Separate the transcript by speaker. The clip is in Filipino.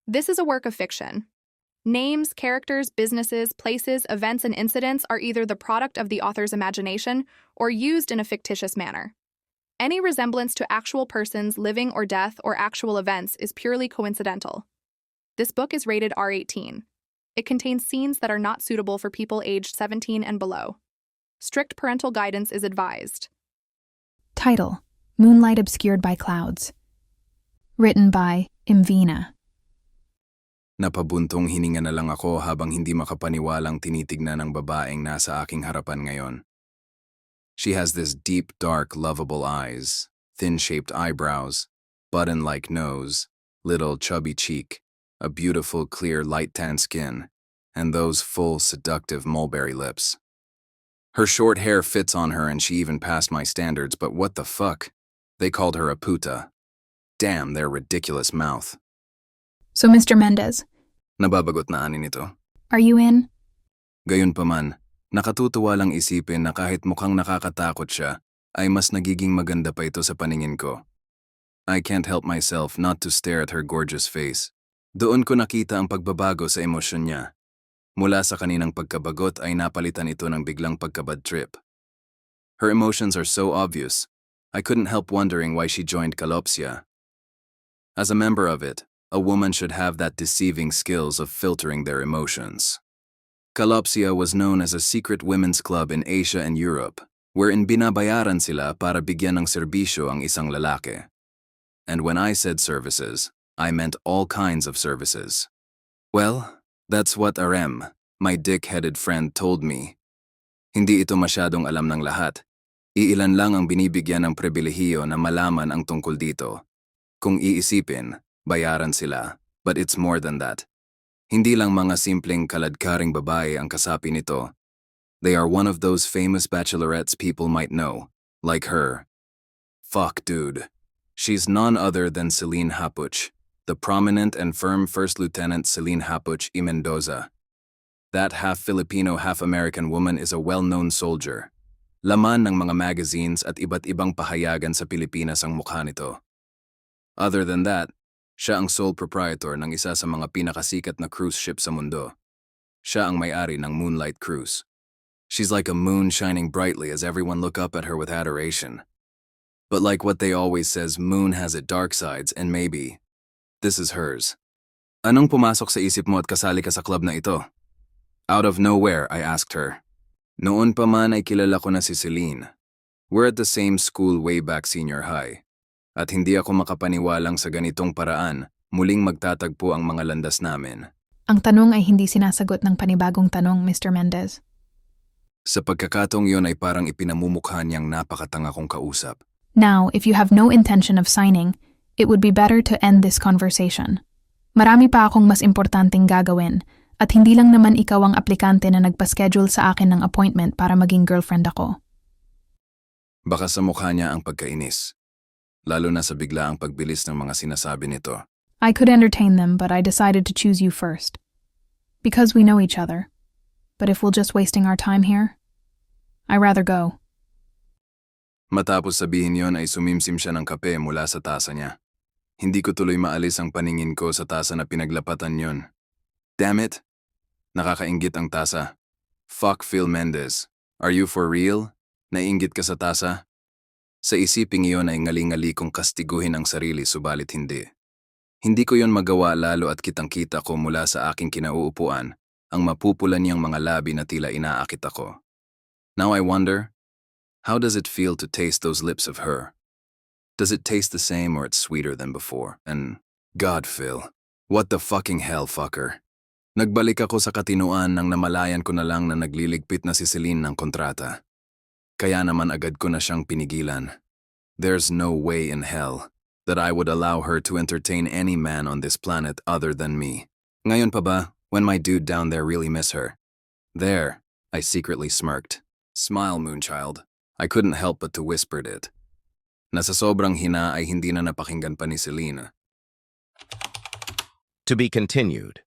Speaker 1: This is a work of fiction. Names, characters, businesses, places, events, and incidents are either the product of the author's imagination or used in a fictitious manner. Any resemblance to actual persons, living or death, or actual events is purely coincidental. This book is rated R18. It contains scenes that are not suitable for people aged 17 and below. Strict parental guidance is advised.
Speaker 2: Title: Moonlight Obscured by Clouds. Written by Imvina.
Speaker 3: Napabuntong hininga na lang ako habang hindi makapaniwalang tinitignan ng babaeng nasa aking harapan ngayon. She has this deep, dark, lovable eyes, thin-shaped eyebrows, button-like nose, little chubby cheek, a beautiful, clear, light-tan skin, and those full, seductive mulberry lips. Her short hair fits on her and she even passed my standards, but what the fuck? They called her a puta. Damn their ridiculous mouth.
Speaker 2: So, Mr. Mendez,
Speaker 3: Nababagot na anin ito.
Speaker 2: are you in?
Speaker 3: Gayunpaman, nakatutuwa lang isipin na kahit mukhang nakakatakot siya, ay mas nagiging maganda pa ito sa paningin ko. I can't help myself not to stare at her gorgeous face. Doon ko nakita ang pagbabago sa emosyon niya. Mula sa kaninang pagkabagot ay napalitan ito ng biglang pagkabad trip. Her emotions are so obvious, I couldn't help wondering why she joined Kalopsia. As a member of it, a woman should have that deceiving skills of filtering their emotions. Kalopsia was known as a secret women's club in Asia and Europe, wherein binabayaran sila para bigyan ng serbisyo ang isang lalaki. And when I said services, I meant all kinds of services. Well, that's what Arem, my dick-headed friend, told me. Hindi ito masyadong alam ng lahat. Iilan lang ang binibigyan ng pribilehiyo na malaman ang tungkol dito. Kung iisipin, bayaran sila, but it's more than that. Hindi lang mga simpleng kaladkaring babae ang kasapi nito. They are one of those famous bachelorettes people might know, like her. Fuck, dude. She's none other than Celine Hapuch, the prominent and firm First Lieutenant Celine Hapuch y Mendoza. That half-Filipino, half-American woman is a well-known soldier. Laman ng mga magazines at iba't ibang pahayagan sa Pilipinas ang mukha nito. Other than that, siya ang sole proprietor ng isa sa mga pinakasikat na cruise ship sa mundo. Siya ang may-ari ng Moonlight Cruise. She's like a moon shining brightly as everyone look up at her with adoration. But like what they always says, moon has its dark sides and maybe this is hers. Anong pumasok sa isip mo at kasali ka sa club na ito? Out of nowhere, I asked her. Noon pa man ay kilala ko na si Celine. We're at the same school way back senior high. At hindi ako makapaniwalang sa ganitong paraan, muling magtatagpo ang mga landas namin.
Speaker 2: Ang tanong ay hindi sinasagot ng panibagong tanong, Mr. Mendez.
Speaker 3: Sa pagkakataong yon ay parang ipinamumukha niyang napakatanga kong kausap.
Speaker 2: Now, if you have no intention of signing, it would be better to end this conversation. Marami pa akong mas importanteng gagawin, at hindi lang naman ikaw ang aplikante na nagpa-schedule sa akin ng appointment para maging girlfriend ako.
Speaker 3: Baka sa mukha niya ang pagkainis. Lalo na sa biglaang pagbilis ng mga sinasabi nito.
Speaker 2: I could entertain them, but I decided to choose you first. Because we know each other. But if we're just wasting our time here, I'd rather go.
Speaker 3: Matapos sabihin yon ay sumimsim siya ng kape mula sa tasa niya. Hindi ko tuloy maalis ang paningin ko sa tasa na pinaglapatan yon. Damn it! Nakakainggit ang tasa. Fuck Phil Mendez. Are you for real? Nainggit ka sa tasa? Sa isiping iyon ay ngali-ngali kong kastiguhin ang sarili subalit hindi. Hindi ko yon magawa lalo at kitang-kita ko mula sa aking kinauupuan ang mapupula niyang mga labi na tila inaakit ako. Now I wonder, how does it feel to taste those lips of her? Does it taste the same or it's sweeter than before? And God, Phil, what the fucking hell, fucker? Nagbalik ako sa katinuan nang namalayan ko na lang na nagliligpit na si Celine ng kontrata. Kaya naman agad ko na siyang pinigilan. There's no way in hell that I would allow her to entertain any man on this planet other than me. Ngayon pa ba, when my dude down there really miss her? There, I secretly smirked. Smile, Moonchild. I couldn't help but to whisper it. Nasa sobrang hina ay hindi na napakinggan pa ni Celine.
Speaker 4: To be continued.